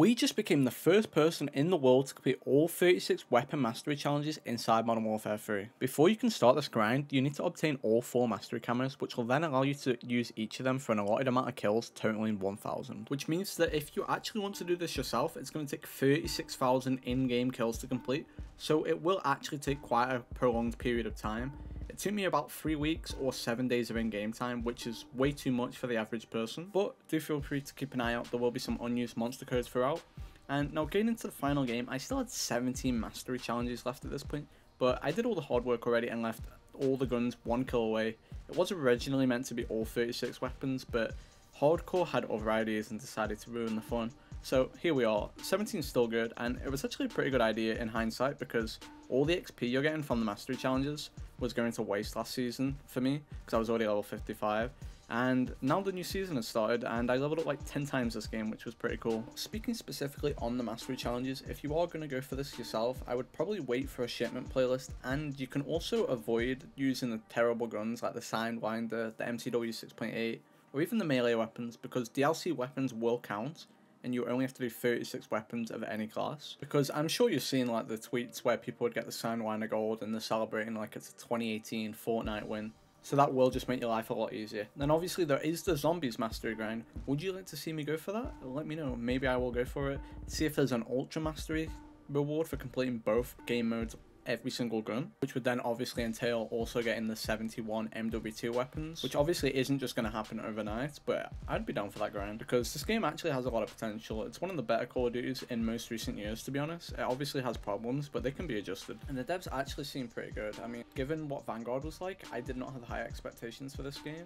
We just became the first person in the world to complete all 36 weapon mastery challenges inside Modern Warfare 3. Before you can start this grind, you need to obtain all 4 mastery cameras, which will then allow you to use each of them for an allotted amount of kills, totaling 1,000. Which means that if you actually want to do this yourself, it's going to take 36,000 in-game kills to complete, so it will actually take quite a prolonged period of time. It took me about 3 weeks or 7 days of in-game time, which is way too much for the average person, but do feel free to keep an eye out. There will be some unused monster codes throughout. And now getting into the final game, I still had 17 mastery challenges left at this point, but I did all the hard work already and left all the guns 1 kill away. It was originally meant to be all 36 weapons, but Hardcore had other ideas and decided to ruin the fun. So here we are, 17 is still good, and it was actually a pretty good idea in hindsight because all the XP you're getting from the mastery challenges was going to waste last season for me because I was already level 55. And now the new season has started and I leveled up like 10 times this game, which was pretty cool. Speaking specifically on the mastery challenges, if you are going to go for this yourself, I would probably wait for a shipment playlist, and you can also avoid using the terrible guns like the Sidewinder, the MWIII 6.8, or even the melee weapons, because DLC weapons will count and you only have to do 36 weapons of any class. Because I'm sure you've seen like the tweets where people would get the Sidewinder gold and they're celebrating like it's a 2018 Fortnite win. So that will just make your life a lot easier. Then obviously there is the zombies mastery grind. Would you like to see me go for that? Let me know. Maybe I will go for it. See if there's an ultra mastery reward for completing both game modes, every single gun, which would then obviously entail also getting the 71 MWIII weapons, which obviously isn't just going to happen overnight, but I'd be down for that grind because this game actually has a lot of potential. It's one of the better Call of Duties in most recent years, to be honest. It obviously has problems, but they can be adjusted, and the devs actually seem pretty good. I mean, given what Vanguard was like, I did not have high expectations for this game,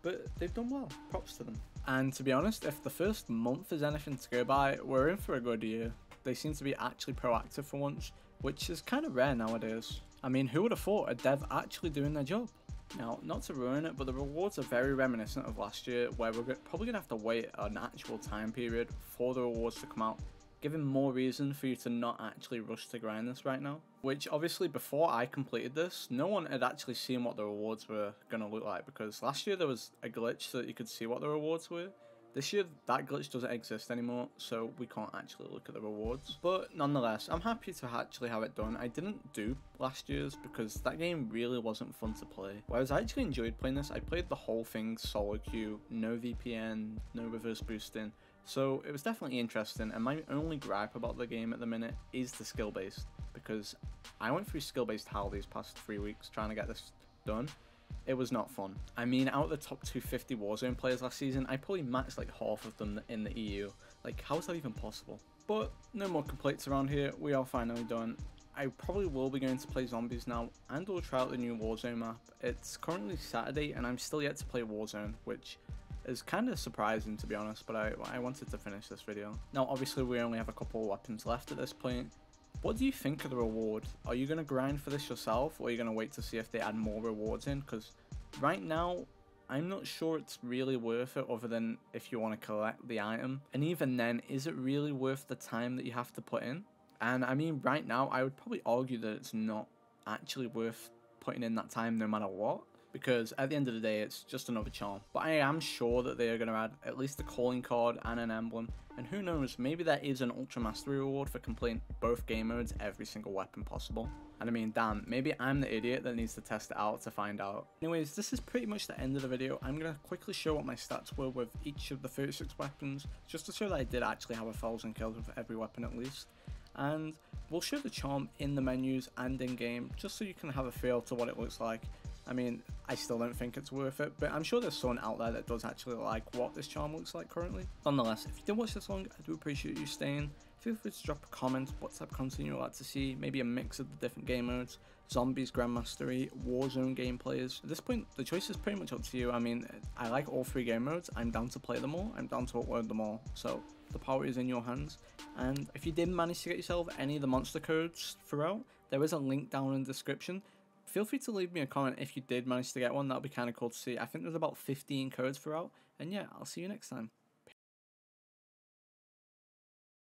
but they've done well. Props to them. And to be honest, if the first month is anything to go by, we're in for a good year. They seem to be actually proactive for once, which is kind of rare nowadays. I mean, who would have thought a dev actually doing their job? Now, not to ruin it, but the rewards are very reminiscent of last year, where we're probably going to have to wait an actual time period for the rewards to come out, giving more reason for you to not actually rush to grind this right now. Which obviously before I completed this, no one had actually seen what the rewards were going to look like, because last year there was a glitch so that you could see what the rewards were. This year, that glitch doesn't exist anymore, so we can't actually look at the rewards. But nonetheless, I'm happy to actually have it done. I didn't do last year's because that game really wasn't fun to play. Whereas I actually enjoyed playing this. I played the whole thing solo queue, no VPN, no reverse boosting. So it was definitely interesting, and my only gripe about the game at the minute is the skill-based, because I went through skill-based hell these past 3 weeks trying to get this done. It was not fun. I mean, out of the top 250 Warzone players last season, I probably matched like half of them in the EU. Like, how is that even possible? But no more complaints around here. We are finally done. I probably will be going to play zombies now, and we'll try out the new Warzone map. It's currently Saturday, and I'm still yet to play Warzone, which is kind of surprising to be honest, but I wanted to finish this video. Now, obviously, we only have a couple of weapons left at this point. What do you think of the reward? Are you going to grind for this yourself, or are you going to wait to see if they add more rewards in? Because right now, I'm not sure it's really worth it, other than if you want to collect the item. And even then, is it really worth the time that you have to put in? And I mean, right now, I would probably argue that it's not actually worth putting in that time no matter what, because at the end of the day, it's just another charm. But I am sure that they are going to add at least a calling card and an emblem. And who knows, maybe there is an Ultra Mastery reward for completing both game modes, every single weapon possible. And I mean, damn, maybe I'm the idiot that needs to test it out to find out. Anyways, this is pretty much the end of the video. I'm going to quickly show what my stats were with each of the 36 weapons, just to show that I did actually have 1,000 kills with every weapon at least. And we'll show the charm in the menus and in game, just so you can have a feel to what it looks like. I mean, I still don't think it's worth it, but I'm sure there's someone out there that does actually like what this charm looks like currently. Nonetheless, if you did watch this long, I do appreciate you staying. Feel free to drop a comment what type of content you would like to see, maybe a mix of the different game modes, zombies, Grandmastery, Warzone gameplays. At this point, the choice is pretty much up to you. I mean, I like all 3 game modes. I'm down to play them all. I'm down to upload them all. So the power is in your hands. And if you did manage to get yourself any of the monster codes throughout, there is a link down in the description. Feel free to leave me a comment if you did manage to get one. That would be kind of cool to see. I think there's about 15 codes throughout. And yeah, I'll see you next time.